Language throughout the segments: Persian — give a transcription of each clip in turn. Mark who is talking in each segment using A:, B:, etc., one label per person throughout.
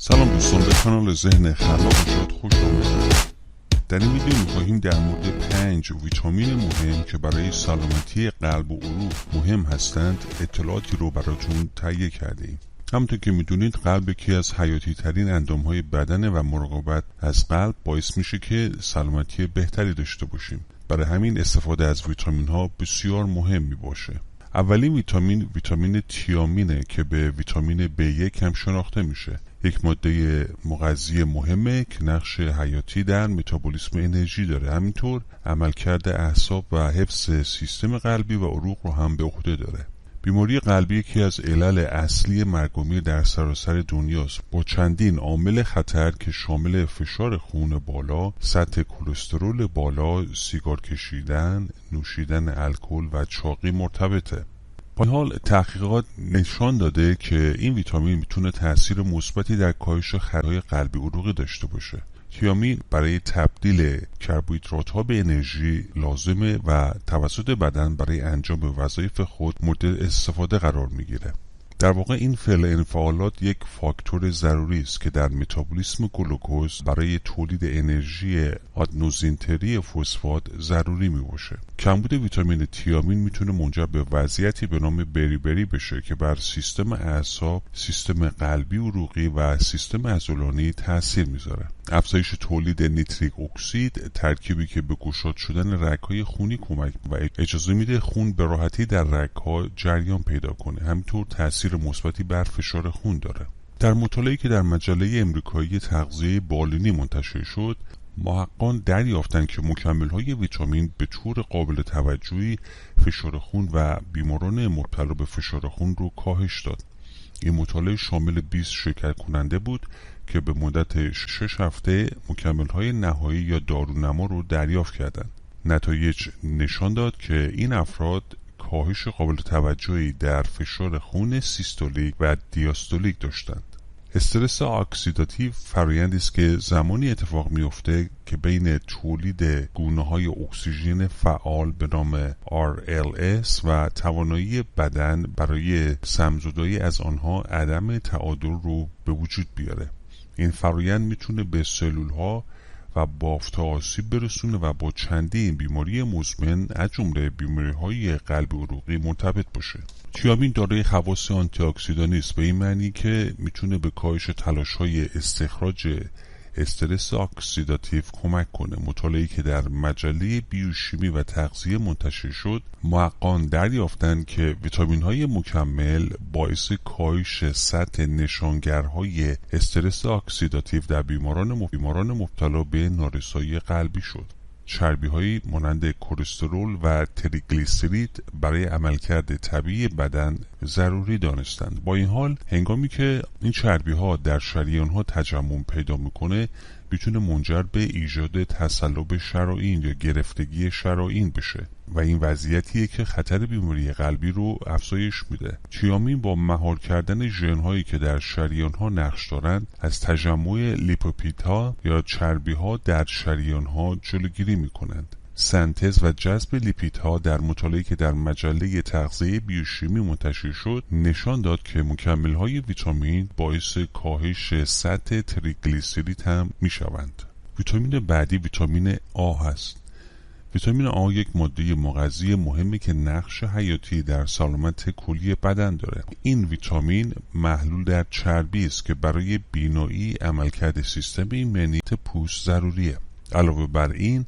A: سلام دوستان، به کانال ذهن خلاق شاد خوش آمدید. در این ویدیو می‌خواهیم در مورد 5 ویتامین مهم که برای سلامتی قلب و عروق مهم هستند اطلاعاتی رو براتون تهیه کردیم. همونطور که میدونید قلب یکی از حیاتی ترین اندامهای بدنه و مراقبت از قلب باعث میشه که سلامتی بهتری داشته باشیم. برای همین استفاده از ویتامین ها بسیار مهم میباشه. اولین ویتامین تیامینه که به ویتامین B1 هم شناخته میشه. یک ماده مغذی مهمه که نقش حیاتی در متابولیسم انرژی داره. همینطور عملکرد اعصاب و حفظ سیستم قلبی و عروق رو هم به عهده داره. بیماری قلبی یکی از علل اصلی مرگ و میر در سراسر دنیاست، با چندین عامل خطر که شامل فشار خون بالا، سطح کلسترول بالا، سیگار کشیدن، نوشیدن الکل و چاقی مرتبطه. با این حال تحقیقات نشان داده که این ویتامین میتونه تاثیر مثبتی در کاهش خطرهای قلبی عروقی داشته باشه. تیامین برای تبدیل کربوهیدرات ها به انرژی لازمه و توسط بدن برای انجام وظایف خود مورد استفاده قرار میگیره. در واقع این فعل انفعالات یک فاکتور ضروری است که در متابولیسم گلوکوز برای تولید انرژی آدنوزین تری فسفات ضروری میباشه. کمبود ویتامین تیامین میتونه منجر به وضعیتی به نام بری بشه که بر سیستم اعصاب، سیستم قلبی عروقی و سیستم عضلانی تاثیر میذاره. افزایش تولید نیتریک اکسید، ترکیبی که به گشاد شدن رگ‌های خونی کمک و اجازه میده خون به راحتی در رگ‌ها جریان پیدا کنه. همینطور تاثیر مثبتی بر فشار خون داره. در مطالعه‌ای که در مجله امریکایی تغذیه بالینی منتشر شد، محققان دریافتند که مکمل‌های ویتامین به طور قابل توجهی فشار خون و بیماران مبتلا به فشار خون رو کاهش داد. این مطالعه شامل 20 شرکت کننده بود که به مدت 6 هفته مکمل‌های نهایی یا دارونما رو دریافت کردند. نتایج نشان داد که این افراد کاهش قابل توجهی در فشار خون سیستولیک و دیاستولیک داشتند. استرس اکسیداتیو فرآیندی است که زمانی اتفاق میفته که بین تولید گونه‌های اکسیژن فعال به نام RLS و توانایی بدن برای سم‌زدایی از آنها عدم تعادل رو به وجود بیاره. این فرآیند میتونه به سلول‌ها و بافت‌ها آسیب برسونه و با چندین بیماری مزمن از جمله بیماری‌های قلبی عروقی مرتبط باشه. تیامین دارای خواص آنتی اکسیدانی است، به این معنی که میتونه به کاهش تلاش‌های استخراج استرس اکسیداتیو کمک کنه. مطالعه‌ای که در مجله بیوشیمی و تغذیه منتشر شد، محققان دریافتند که ویتامین‌های مکمل باعث کاهش سطح نشانگرهای استرس اکسیداتیو در بیماران مبتلا به نارسایی قلبی شد. چربی‌هایی مانند کلسترول و تریگلیسیرید برای عملکرد طبیعی بدن ضروری دانستند. با این حال هنگامی که این چربی‌ها در شریان‌ها تجمع پیدا می‌کنه، میتونه منجر به ایجاد تصلب شرائین یا گرفتگی شرائین بشه و این وضعیتیه که خطر بیماری قلبی رو افزایش میده. تیامین با مهار کردن ژن‌هایی که در شریان‌ها نقش دارند از تجمع لیپوپیدها یا چربی‌ها در شریان‌ها جلوگیری میکنند. سنتز و جذب لیپیدها در مطالعه‌ای که در مجله تغذیه بیوشیمی منتشر شد نشان داد که مکمل‌های ویتامین باعث کاهش سطح تریگلیسیرید هم میشوند. ویتامین بعدی ویتامین آ هست. ویتامین آ یک ماده مغذی مهمی که نقش حیاتی در سلامت کلی بدن داره. این ویتامین محلول در چربی است که برای بینایی، عملکرد سیستم ایمنی پوست ضروریه. علاوه بر این،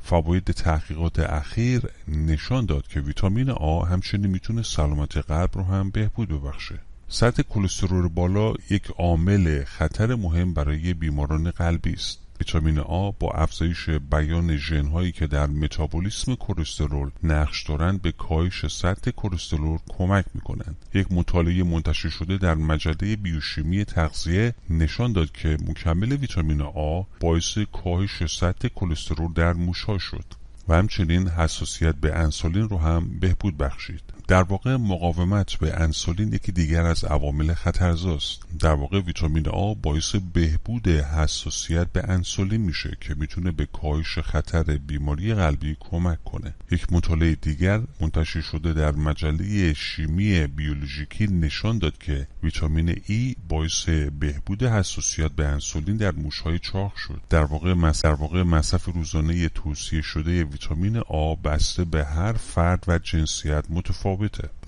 A: فواید تحقیقات اخیر نشان داد که ویتامین آ همچنین میتونه سلامت قلب رو هم بهبود ببخشه. سطح کلسترول بالا یک عامل خطر مهم برای بیماران قلبی است. ویتامین آ با افزایش بیان ژن‌هایی که در متابولیسم کلسترول نقش دارند به کاهش سطح کلسترول کمک می‌کنند. یک مطالعه منتشر شده در مجله بیوشیمی تغذیه نشان داد که مکمل ویتامین آ باعث کاهش سطح کلسترول در موش‌ها شد و همچنین حساسیت به انسولین رو هم بهبود بخشید. در واقع مقاومت به انسولین یکی دیگر از عوامل خطرزاست. در واقع ویتامین آ باعث بهبود حساسیت به انسولین میشه که میتونه به کاهش خطر بیماری قلبی کمک کنه. یک مطالعه دیگر منتشر شده در مجله شیمی بیولوژیکی نشان داد که ویتامین ای باعث بهبود حساسیت به انسولین در موش‌های چاق شد. در واقع مصرف روزانه توصیه شده ویتامین آ بسته به هر فرد و جنسیت متفاوته.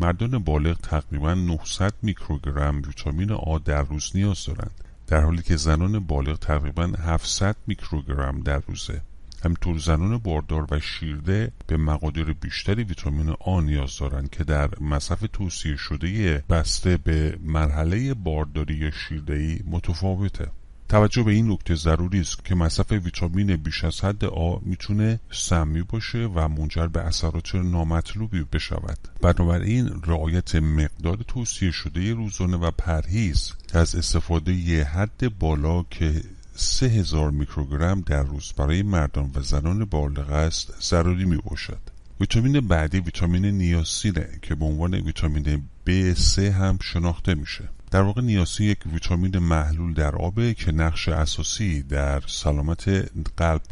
A: مردان بالغ تقریباً 900 میکروگرم ویتامین آ در روز نیاز دارند، در حالی که زنان بالغ تقریباً 700 میکروگرم در روزه. همینطور زنان باردار و شیرده به مقادیر بیشتری ویتامین آ نیاز دارند که در مصرف توصیه شده بسته به مرحله بارداری یا شیردهی متفاوته. توجه به این نکته ضروری است که مصرف ویتامین بیش از حد آ میتونه سمی باشه و منجر به اثرات نامطلوبی بشود. بنابراین رعایت مقدار توصیه شده روزانه و پرهیز از استفاده حد بالا که 3000 میکروگرم در روز برای مردان و زنان بالغ است ضروری می باشد. ویتامین بعدی ویتامین نیاسینه که به عنوان ویتامین B3 هم شناخته میشه. در واقع نیاسین یک ویتامین محلول در آبه که نقش اساسی در سلامت قلب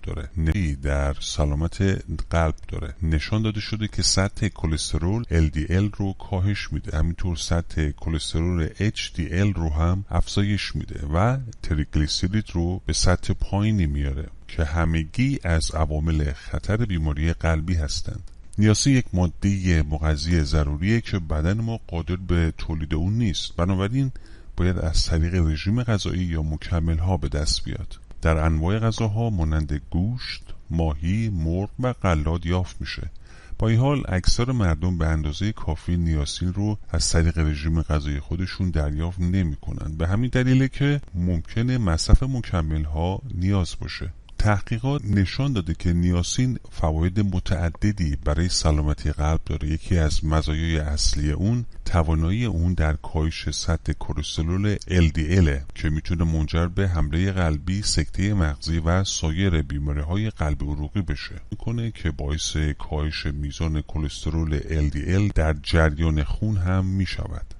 A: داره. نشان داده شده که سطح کلسترول LDL رو کاهش میده، همینطور سطح کلسترول HDL رو هم افزایش میده و تریگلیسیرید رو به سطح پایینی میاره که همگی از عوامل خطر بیماری قلبی هستند. نیاسین یک ماده مغذی ضروریه که بدن ما قادر به تولید اون نیست، بنابراین باید از طریق رژیم غذایی یا مکمل ها به دست بیاد. در انواع غذاها مانند گوشت، ماهی، مرغ و غلات یافت میشه. با این حال اکثر مردم به اندازه کافی نیاسین رو از طریق رژیم غذایی خودشون دریافت نمی‌کنن. به همین دلیله که ممکنه مصرف مکمل ها نیاز باشه. تحقیقات نشان داده که نیاسین فواید متعددی برای سلامتی قلب داره. یکی از مزایای اصلی اون توانایی اون در کاهش سطح کلسترول LDL که میتونه منجر به حمله قلبی، سکته مغزی و سایر بیماری‌های قلبی عروقی بشه. میکنه که باعث کاهش میزان کلسترول LDL در جریان خون هم میشود.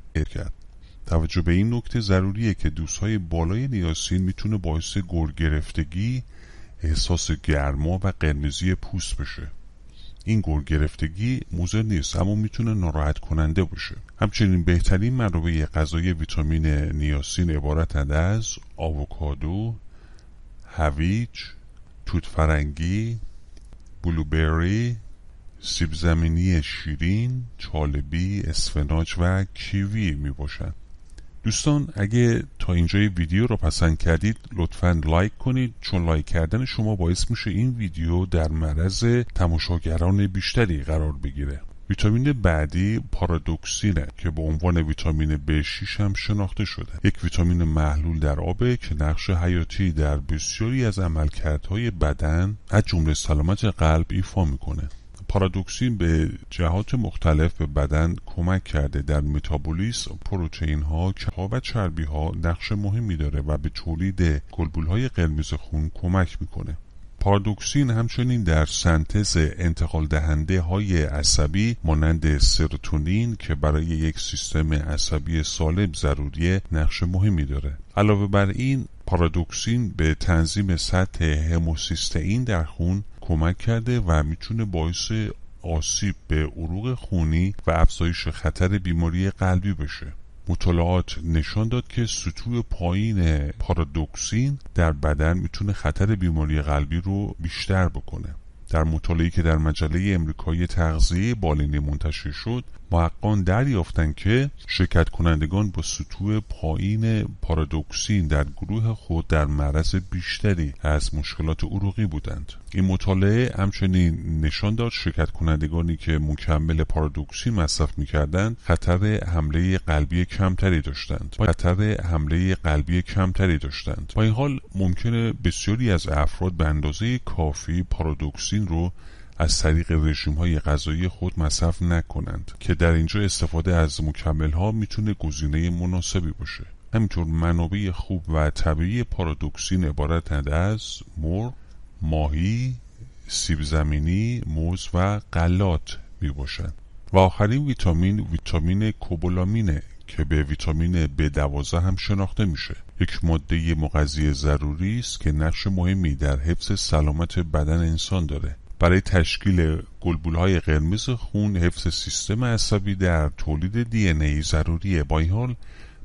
A: توجه به این نکته ضروریه که دوزهای بالای نیاسین میتونه باعث گرگرفتگی، احساس گرما و قرمزی پوست بشه. این گرگرفتگی مضر نیست اما میتونه ناراحت کننده باشه. همچنین بهترین منابع غذایی ویتامین نیاسین عبارتند از آووکادو، هویج، توت فرنگی، بلوبری، سیب زمینی شیرین، چالبی، اسفناج و کیوی می باشند. دوستان اگه تا اینجای ویدیو رو پسند کردید لطفاً لایک کنید، چون لایک کردن شما باعث میشه این ویدیو در معرض تماشاگران بیشتری قرار بگیره. ویتامین بعدی پارادوکسینه که به عنوان ویتامین B6 هم شناخته شده. یک ویتامین محلول در آبه که نقش حیاتی در بسیاری از عملکردهای بدن از جمله سلامت قلب ایفا میکنه. پارادوکسین به جهات مختلف به بدن کمک کرده. در متابولیسم پروتئین ها و چربی ها نقش مهمی داره و به تولید گلبول های قرمز خون کمک میکنه. پارادوکسین همچنین در سنتز انتقال دهنده های عصبی مانند سروتونین که برای یک سیستم عصبی سالم ضروریه نقش مهمی داره. علاوه بر این پارادوکسین به تنظیم سطح هموسیستئین در خون کمک کرده و میتونه باعث آسیب به عروق خونی و افزایش خطر بیماری قلبی بشه. مطالعات نشان داد که سطوح پایین پارادوکسین در بدن میتونه خطر بیماری قلبی رو بیشتر بکنه. در مطالعه‌ای که در مجله امریکایی تغذیه بالینی منتشر شد، محققان دریافتند که شرکت کنندگان با سطوح پایین پارادوکسین در گروه خود در معرض بیشتری از مشکلات عروقی بودند. این مطالعه همچنین نشان داد شرکت کنندگانی که مکمل پارادوکسین مصرف می‌کردند خطر حمله قلبی کمتری داشتند. با این حال ممکنه بسیاری از افراد به اندازه کافی پارادوکسین رو از طریق رژیم‌های غذایی خود مصرف نکنند که در اینجا استفاده از مکمل‌ها میتونه گزینه مناسبی باشه. همینطور منابع خوب و طبیعی پارادوکسین عبارتند از مرغ، ماهی، سیب زمینی، موز و غلات می باشند. و آخرین ویتامین کوبالامینه که به ویتامین B12 هم شناخته میشه. یک ماده مغذی ضروری است که نقش مهمی در حفظ سلامت بدن انسان داره. برای تشکیل گلبولهای قرمز خون، حفظ سیستم عصبی در تولید DNA ضروریه. با این حال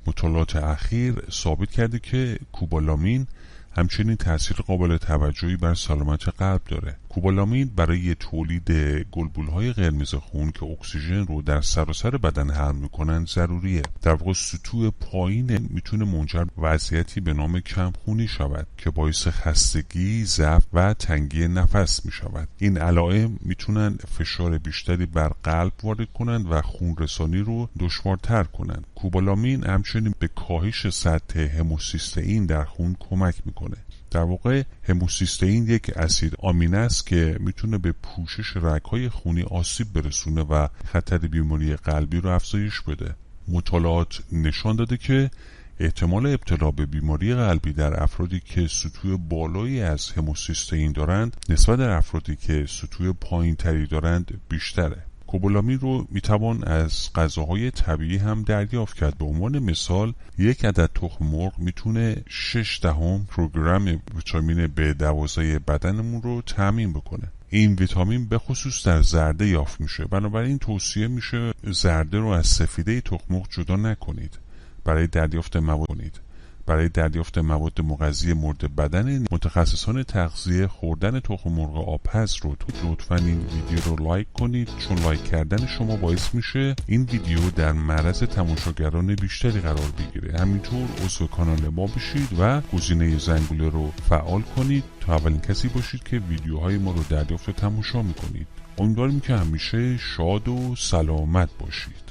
A: مطالعات اخیر ثابت کرده که کوبالامین همچنین تاثیر قابل توجهی بر سلامت قلب داره. کوبالامین برای تولید گلبولهای قرمز خون که اکسیژن رو در سراسر بدن حمل میکنن ضروریه. در واقع سطوح پایین میتونه منجر به وضعیتی به نام کمخونی شود که باعث خستگی، ضعف و تنگی نفس میشود. این علائم میتونن فشار بیشتری بر قلب وارد کنند و خون رسانی رو دشوارتر کنند. کوبالامین همچنین به کاهش سطح هموسیستئین در خون کمک میکنه. در واقع هموسیستئین یک اسید آمینه است که میتونه به پوشش رگ‌های خونی آسیب برسونه و خطر بیماری قلبی رو افزایش بده. مطالعات نشان داده که احتمال ابتلا به بیماری قلبی در افرادی که سطوح بالایی از هموسیستئین دارند نسبت در افرادی که سطوح پایین‌تری دارند بیشتره. کوبالامین رو میتوان از غذاهای طبیعی هم دریافت کرد. به عنوان مثال یک عدد تخم مرغ میتونه 0.6 میکروگرم ویتامین B12 بدنمون رو تامین بکنه. این ویتامین به خصوص در زرده یافت میشه، بنابراین توصیه میشه زرده رو از سفیده تخم مرغ جدا نکنید. برای دریافت مواد مغذی مورد بدن متخصصان تغذیه، خوردن تخم مرغ آبپز رو لطفاً این ویدیو رو لایک کنید، چون لایک کردن شما باعث میشه این ویدیو در معرض تماشاگران بیشتری قرار بگیره. همینطور عضو کانال ما بشید و گزینه زنگوله رو فعال کنید تا اولین کسی باشید که ویدیوهای ما رو دریافت و تماشا میکنید. امیدواریم که همیشه شاد و سلامت باشید.